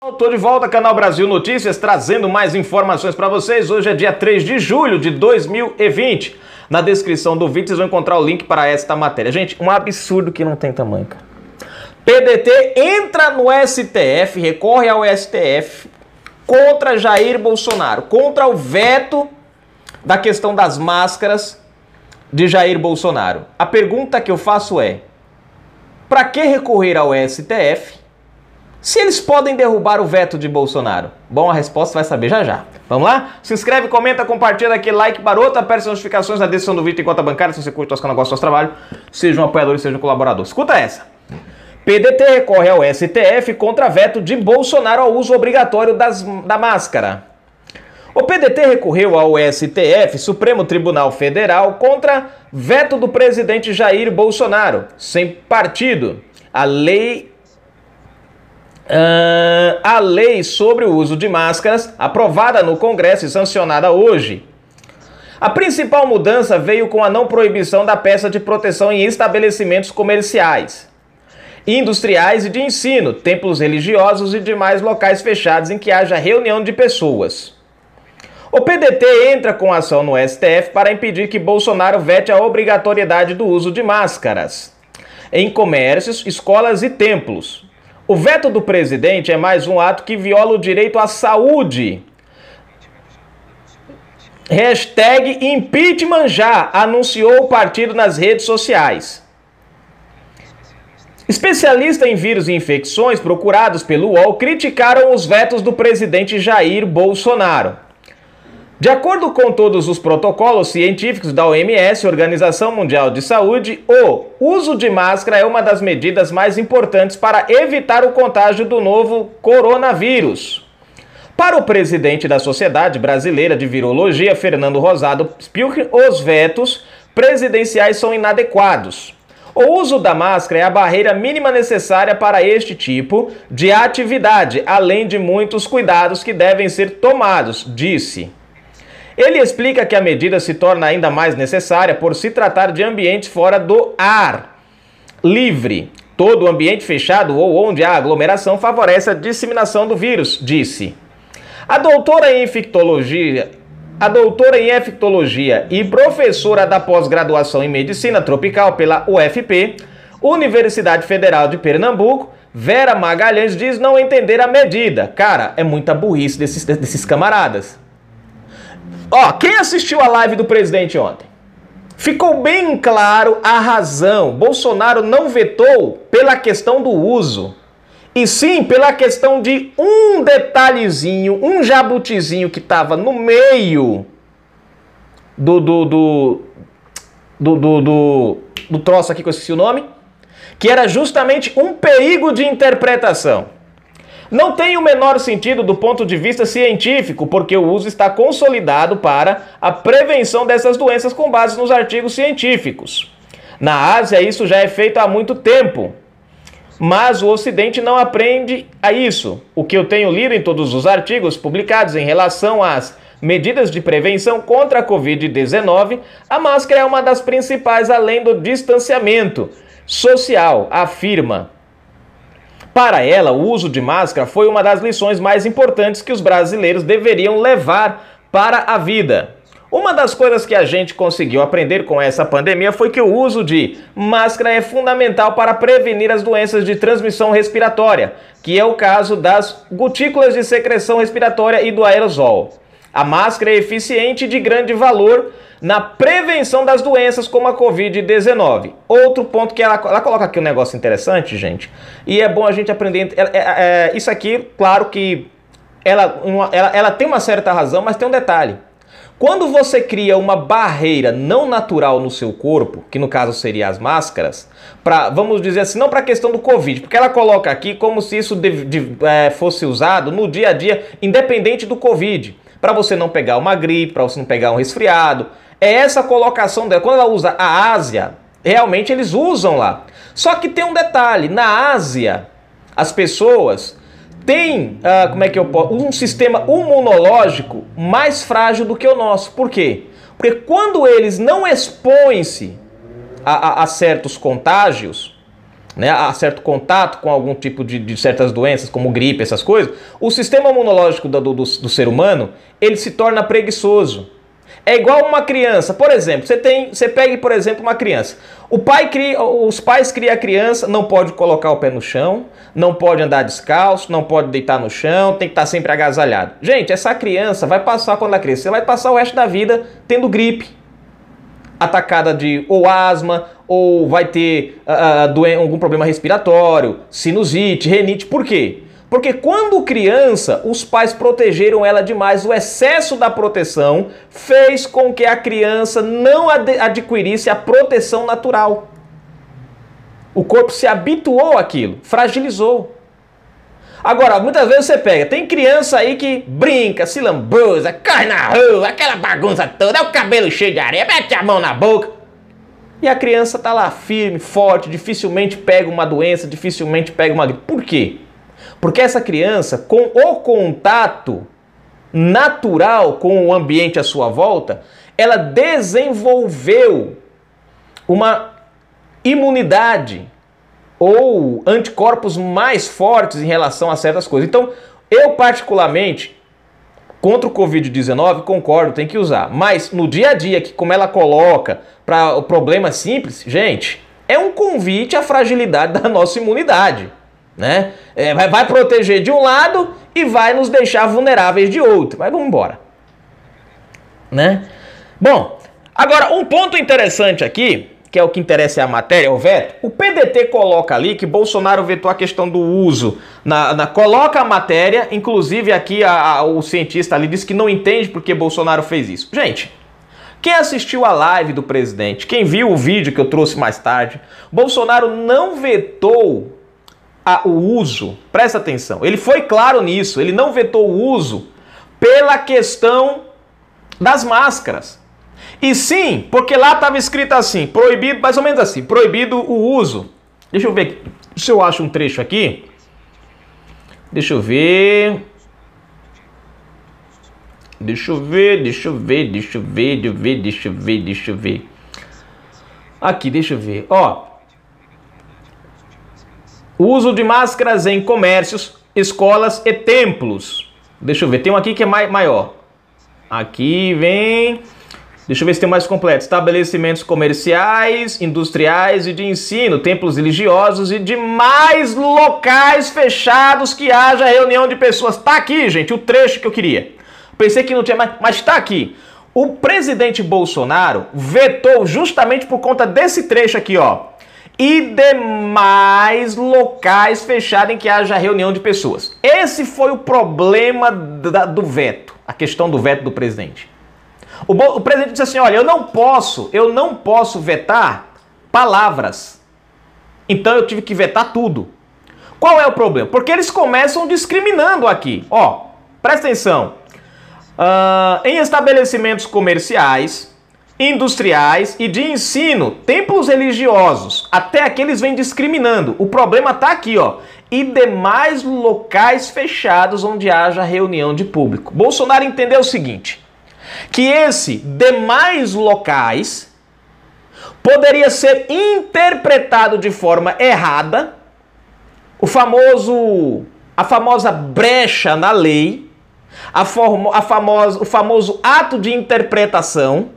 Estou de volta, Canal Brasil Notícias, trazendo mais informações para vocês. Hoje é dia 3 de julho de 2020. Na descrição do vídeo vocês vão encontrar o link para esta matéria. Gente, um absurdo que não tem tamanho, cara. PDT entra no STF, recorre ao STF contra Jair Bolsonaro, contra o veto da questão das máscaras de Jair Bolsonaro. A pergunta que eu faço é: para que recorrer ao STF se eles podem derrubar o veto de Bolsonaro? Bom, a resposta vai saber já já. Vamos lá? Se inscreve, comenta, compartilha, aquele like maroto, aperte as notificações na descrição do vídeo em conta bancária. Se você curte o nosso canal, gosta do nosso trabalho, seja um apoiador e seja um colaborador. Escuta essa. PDT recorre ao STF contra veto de Bolsonaro ao uso obrigatório da máscara. O PDT recorreu ao STF, Supremo Tribunal Federal, contra veto do presidente Jair Bolsonaro, sem partido. A lei sobre o uso de máscaras, aprovada no Congresso e sancionada hoje. A principal mudança veio com a não proibição da peça de proteção em estabelecimentos comerciais, industriais e de ensino, templos religiosos e demais locais fechados em que haja reunião de pessoas. O PDT entra com ação no STF para impedir que Bolsonaro vete a obrigatoriedade do uso de máscaras em comércios, escolas e templos. O veto do presidente é mais um ato que viola o direito à saúde. Hashtag impeachment já, anunciou o partido nas redes sociais. Especialistas em vírus e infecções procurados pelo UOL criticaram os vetos do presidente Jair Bolsonaro. De acordo com todos os protocolos científicos da OMS, Organização Mundial de Saúde, o uso de máscara é uma das medidas mais importantes para evitar o contágio do novo coronavírus. Para o presidente da Sociedade Brasileira de Virologia, Fernando Rosado Spilker, os vetos presidenciais são inadequados. O uso da máscara é a barreira mínima necessária para este tipo de atividade, além de muitos cuidados que devem ser tomados, disse. Ele explica que a medida se torna ainda mais necessária por se tratar de ambientes fora do ar livre. Todo ambiente fechado ou onde há aglomeração favorece a disseminação do vírus, disse. A doutora em infectologia e professora da pós-graduação em medicina tropical pela UFP, Universidade Federal de Pernambuco, Vera Magalhães, diz não entender a medida. Cara, é muita burrice desses camaradas. Ó, quem assistiu a live do presidente ontem? Ficou bem claro a razão. Bolsonaro não vetou pela questão do uso, e sim pela questão de um detalhezinho, um jabutizinho que estava no meio do troço aqui que eu esqueci o nome, que era justamente um perigo de interpretação. Não tem o menor sentido do ponto de vista científico, porque o uso está consolidado para a prevenção dessas doenças com base nos artigos científicos. Na Ásia, isso já é feito há muito tempo, mas o Ocidente não aprende a isso. O que eu tenho lido em todos os artigos publicados em relação às medidas de prevenção contra a Covid-19, a máscara é uma das principais, além do distanciamento social, afirma. Para ela, o uso de máscara foi uma das lições mais importantes que os brasileiros deveriam levar para a vida. Uma das coisas que a gente conseguiu aprender com essa pandemia foi que o uso de máscara é fundamental para prevenir as doenças de transmissão respiratória, que é o caso das gotículas de secreção respiratória e do aerosol. A máscara é eficiente e de grande valor na prevenção das doenças como a Covid-19. Outro ponto que ela coloca aqui um negócio interessante, gente, e é bom a gente aprender. Isso aqui, claro que ela tem uma certa razão, mas tem um detalhe. Quando você cria uma barreira não natural no seu corpo, que no caso seria as máscaras, vamos dizer assim, não para a questão do Covid, porque ela coloca aqui como se isso fosse usado no dia a dia, independente do Covid, para você não pegar uma gripe, para você não pegar um resfriado. É essa colocação dela. Quando ela usa a Ásia, realmente eles usam lá. Só que tem um detalhe, na Ásia, as pessoas têm um sistema imunológico mais frágil do que o nosso. Por quê? Porque quando eles não expõem-se a certos contágios, né, a certo contato com algum tipo de certas doenças, como gripe, essas coisas, o sistema imunológico do ser humano, ele se torna preguiçoso. É igual uma criança, por exemplo, você pega, por exemplo, uma criança. Os pais criam a criança, não pode colocar o pé no chão, não pode andar descalço, não pode deitar no chão, tem que estar sempre agasalhado. Gente, essa criança vai passar, quando ela crescer, vai passar o resto da vida tendo gripe, atacada de ou asma, ou vai ter algum problema respiratório, sinusite, rinite. Por quê? Porque quando criança, os pais protegeram ela demais. O excesso da proteção fez com que a criança não adquirisse a proteção natural. O corpo se habituou àquilo, fragilizou. Agora, muitas vezes você pega, tem criança aí que brinca, se lambuza, corre na rua, aquela bagunça toda, é o cabelo cheio de areia, mete a mão na boca. E a criança tá lá firme, forte, dificilmente pega uma doença, dificilmente pega uma gripe. Por quê? Porque essa criança, com o contato natural com o ambiente à sua volta, ela desenvolveu uma imunidade ou anticorpos mais fortes em relação a certas coisas. Então, eu particularmente, contra o Covid-19, concordo, tem que usar. Mas no dia a dia, que como ela coloca para o problema simples, gente, é um convite à fragilidade da nossa imunidade, né? Vai proteger de um lado e vai nos deixar vulneráveis de outro. Mas vamos embora, né? Bom, agora um ponto interessante aqui, que é o que interessa é a matéria, o veto. O PDT coloca ali que Bolsonaro vetou a questão do uso, coloca a matéria, inclusive aqui o cientista ali disse que não entende porque Bolsonaro fez isso. Gente, quem assistiu a live do presidente, quem viu o vídeo que eu trouxe mais tarde, Bolsonaro não vetou o uso, presta atenção, ele foi claro nisso, ele não vetou o uso pela questão das máscaras. E sim, porque lá estava escrito assim, proibido, mais ou menos assim, proibido o uso. Deixa eu ver aqui, se eu acho um trecho aqui. Deixa eu ver. Aqui, deixa eu ver. Ó. Uso de máscaras em comércios, escolas e templos. Deixa eu ver, tem um aqui que é maior. Aqui vem... Deixa eu ver se tem mais completo. Estabelecimentos comerciais, industriais e de ensino, templos religiosos e demais locais fechados que haja reunião de pessoas. Tá aqui, gente, o trecho que eu queria. Pensei que não tinha mais, mas tá aqui. O presidente Bolsonaro vetou justamente por conta desse trecho aqui, ó. E demais locais fechados em que haja reunião de pessoas. Esse foi o problema do veto, a questão do veto do presidente. O presidente disse assim, olha, eu não posso vetar palavras. Então eu tive que vetar tudo. Qual é o problema? Porque eles começam discriminando aqui. Ó, presta atenção. Em estabelecimentos comerciais, industriais e de ensino, templos religiosos, até aqui eles vêm discriminando. O problema está aqui, ó. E demais locais fechados onde haja reunião de público. Bolsonaro entendeu o seguinte, que esse demais locais poderia ser interpretado de forma errada, a famosa brecha na lei, o famoso ato de interpretação,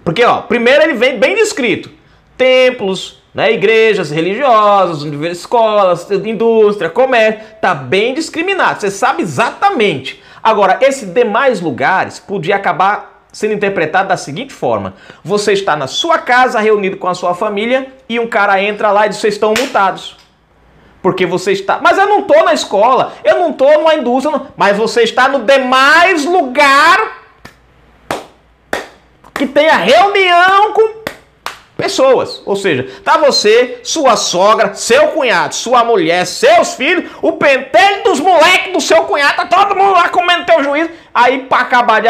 porque ó, primeiro ele vem bem descrito, templos, né, igrejas religiosas, escolas, indústria, comércio, tá bem discriminado, você sabe exatamente. Agora, esses demais lugares podia acabar sendo interpretado da seguinte forma: você está na sua casa reunido com a sua família e um cara entra lá e diz, vocês estão multados. Porque você está... Mas eu não estou na escola, eu não estou numa indústria, mas você está no demais lugar que tenha reunião com pessoas. Ou seja, tá você, sua sogra, seu cunhado, sua mulher, seus filhos, o pentelho dos moleques do seu cunhado, tá todo mundo lá comendo teu juízo. Aí, para acabar de...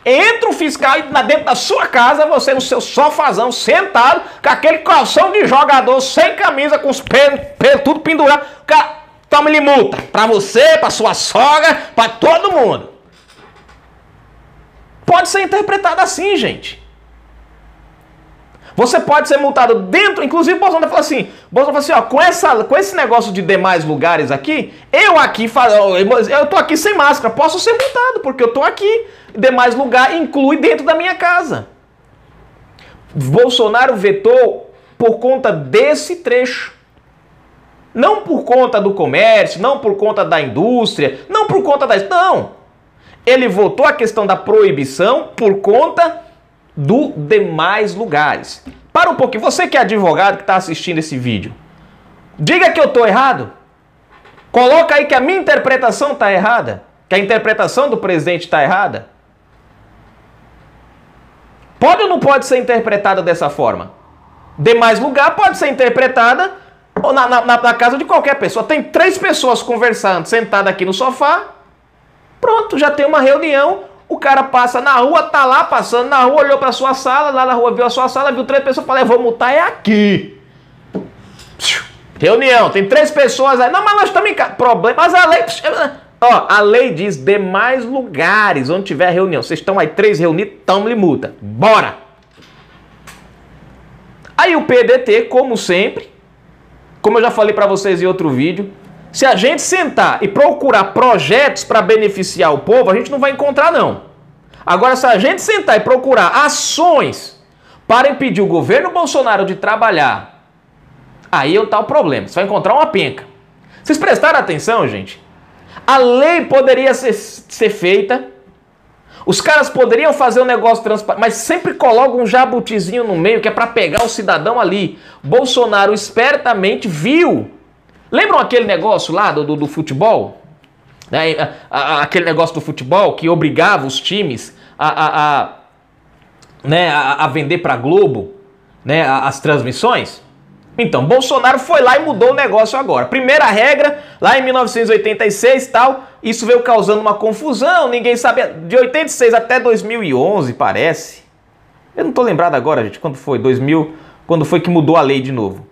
entra o fiscal dentro da sua casa, você no seu sofazão, sentado, com aquele calção de jogador, sem camisa, com os pelos tudo pendurado. O cara toma-lhe multa. Pra você, pra sua sogra, pra todo mundo. Pode ser interpretado assim, gente. Você pode ser multado dentro, inclusive o Bolsonaro fala assim, ó, com esse negócio de demais lugares aqui, eu tô aqui sem máscara, posso ser multado, porque eu tô aqui, demais lugar inclui dentro da minha casa. Bolsonaro vetou por conta desse trecho. Não por conta do comércio, não por conta da indústria, não por conta das... Não! Ele votou a questão da proibição por conta do demais lugares. Para um pouquinho, você que é advogado que está assistindo esse vídeo, diga que eu estou errado. Coloca aí que a minha interpretação está errada, que a interpretação do presidente está errada. Pode ou não pode ser interpretada dessa forma? Demais lugar pode ser interpretada na casa de qualquer pessoa. Tem 3 pessoas conversando, sentadas aqui no sofá, pronto, já tem uma reunião. O cara passa na rua, tá lá passando na rua, olhou pra sua sala, lá na rua viu a sua sala, viu 3 pessoas, falou, vou multar, é aqui. Reunião, tem 3 pessoas aí. Não, mas nós estamos em casa. Problema, mas a lei... Ó, a lei diz demais lugares onde tiver reunião. Vocês estão aí 3 reunidos, tome-lhe multa. Bora! Aí o PDT, como sempre, como eu já falei pra vocês em outro vídeo, se a gente sentar e procurar projetos para beneficiar o povo, a gente não vai encontrar, não. Agora, se a gente sentar e procurar ações para impedir o governo Bolsonaro de trabalhar, aí é o tal problema. Você vai encontrar uma penca. Vocês prestaram atenção, gente? A lei poderia ser feita, os caras poderiam fazer um negócio transparente, mas sempre colocam um jabutizinho no meio que é para pegar o cidadão ali. Bolsonaro espertamente viu. Lembram aquele negócio lá do futebol? Aquele negócio do futebol que obrigava os times a vender para a Globo, né, as transmissões? Então, Bolsonaro foi lá e mudou o negócio agora. Primeira regra, lá em 1986 e tal, isso veio causando uma confusão, ninguém sabia. De 86 até 2011, parece. Eu não tô lembrado agora, gente, quando foi? 2000, quando foi que mudou a lei de novo?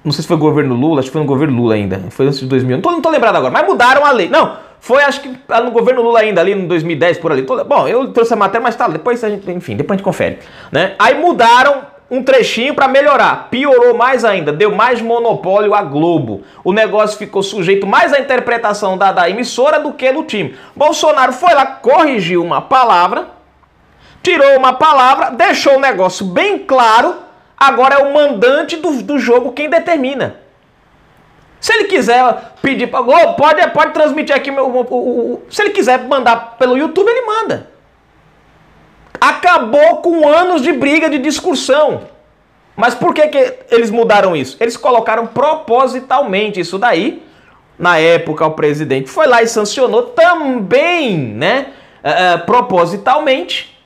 Não sei se foi o governo Lula, acho que foi no governo Lula ainda. Foi antes de 2000. Não tô lembrado agora, mas mudaram a lei. Não, foi acho que no governo Lula ainda, ali em 2010, por ali. Bom, eu trouxe a matéria, mas tá, depois a gente, enfim, depois a gente confere, né? Aí mudaram um trechinho para melhorar. Piorou mais ainda, deu mais monopólio à Globo. O negócio ficou sujeito mais à interpretação da emissora do que do time. Bolsonaro foi lá, corrigiu uma palavra, tirou uma palavra, deixou o negócio bem claro. Agora é o mandante do jogo quem determina. Se ele quiser pedir para Globo, pode transmitir aqui se ele quiser mandar pelo YouTube, ele manda. Acabou com anos de briga, de discussão. Mas por que eles mudaram isso? Eles colocaram propositalmente isso daí. Na época, o presidente foi lá e sancionou também, né, propositalmente.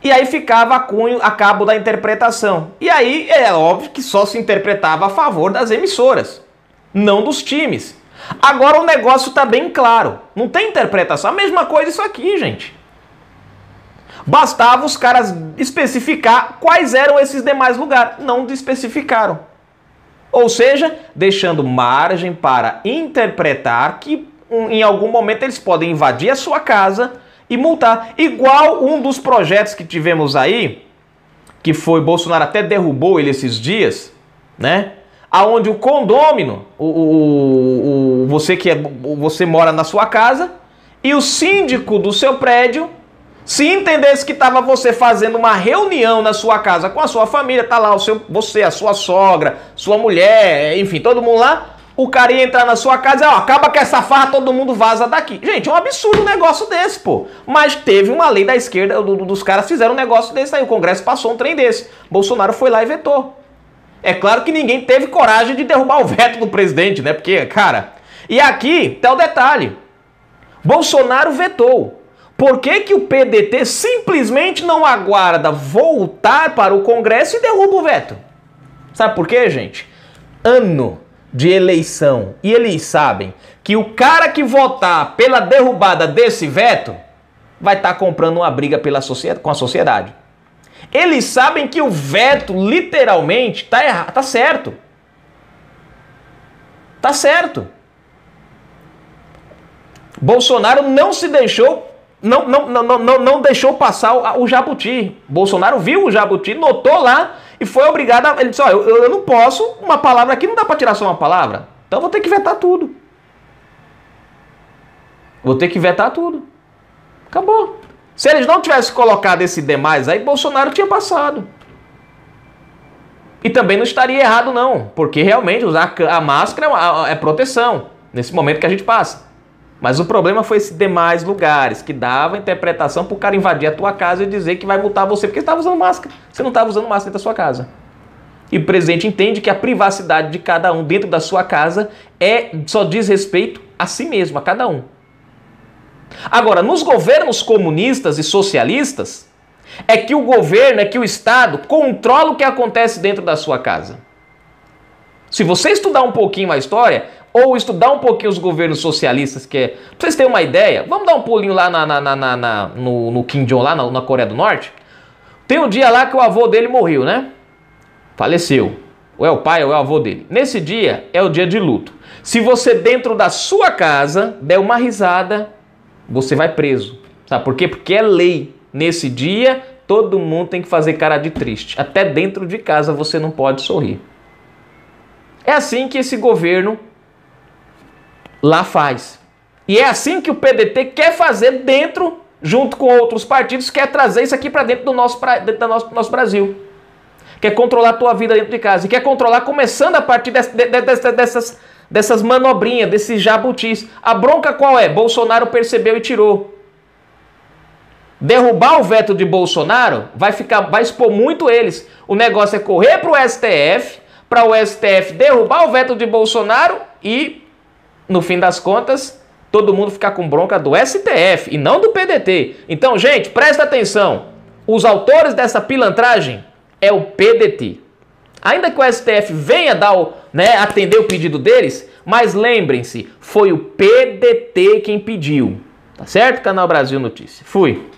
E aí ficava a cabo da interpretação. E aí é óbvio que só se interpretava a favor das emissoras, não dos times. Agora o negócio está bem claro. Não tem interpretação. A mesma coisa isso aqui, gente. Bastava os caras especificar quais eram esses demais lugares. Não especificaram. Ou seja, deixando margem para interpretar que em algum momento eles podem invadir a sua casa e multar. Igual um dos projetos que tivemos aí, que foi Bolsonaro até derrubou ele esses dias, né? Aonde o condômino, você mora na sua casa e o síndico do seu prédio, se entendesse que estava você fazendo uma reunião na sua casa com a sua família, tá lá você, a sua sogra, sua mulher, enfim, todo mundo lá, o cara ia entrar na sua casa e ó, acaba com essa farra, todo mundo vaza daqui. Gente, é um absurdo um negócio desse, pô. Mas teve uma lei da esquerda, dos caras fizeram um negócio desse aí, o Congresso passou um trem desse. Bolsonaro foi lá e vetou. É claro que ninguém teve coragem de derrubar o veto do presidente, né? Porque, cara... E aqui tá o detalhe. Bolsonaro vetou. Por que o PDT simplesmente não aguarda voltar para o Congresso e derruba o veto? Sabe por quê, gente? Ano de eleição. E eles sabem que o cara que votar pela derrubada desse veto vai estar comprando uma briga com a sociedade. Eles sabem que o veto, literalmente, tá errado, tá certo. Tá certo. Bolsonaro não se deixou... Não deixou passar o jabuti. Bolsonaro viu o jabuti, notou lá e foi obrigado a... Ele disse, ó, eu não posso, uma palavra aqui não dá para tirar só uma palavra, então vou ter que vetar tudo. Vou ter que vetar tudo. Acabou. Se eles não tivessem colocado esse demais aí, Bolsonaro tinha passado. E também não estaria errado não, porque realmente usar a máscara é proteção, nesse momento que a gente passa. Mas o problema foi esses demais lugares, que dava interpretação para o cara invadir a tua casa e dizer que vai multar você, porque você estava usando máscara. Você não estava usando máscara dentro da sua casa. E o presidente entende que a privacidade de cada um dentro da sua casa só diz respeito a si mesmo, a cada um. Agora, nos governos comunistas e socialistas, é que o governo, é que o Estado controla o que acontece dentro da sua casa. Se você estudar um pouquinho a história, ou estudar um pouquinho os governos socialistas, pra vocês terem uma ideia, vamos dar um pulinho lá no Kim Jong, lá na Coreia do Norte. Tem um dia lá que o avô dele morreu, né? Faleceu. Ou é o pai ou é o avô dele. Nesse dia é o dia de luto. Se você dentro da sua casa der uma risada, você vai preso. Sabe por quê? Porque é lei. Nesse dia, todo mundo tem que fazer cara de triste. Até dentro de casa você não pode sorrir. É assim que esse governo lá faz. E é assim que o PDT quer fazer dentro, junto com outros partidos, quer trazer isso aqui para dentro do nosso Brasil. Quer controlar a tua vida dentro de casa. E quer controlar começando a partir dessas manobrinhas, desses jabutis. A bronca qual é? Bolsonaro percebeu e tirou. Derrubar o veto de Bolsonaro vai expor muito eles. O negócio é correr para o STF, para o STF derrubar o veto de Bolsonaro e, no fim das contas, todo mundo ficar com bronca do STF e não do PDT. Então, gente, presta atenção. Os autores dessa pilantragem é o PDT. Ainda que o STF venha atender o pedido deles, mas lembrem-se, foi o PDT quem pediu. Tá certo? Canal Brasil Notícias. Fui.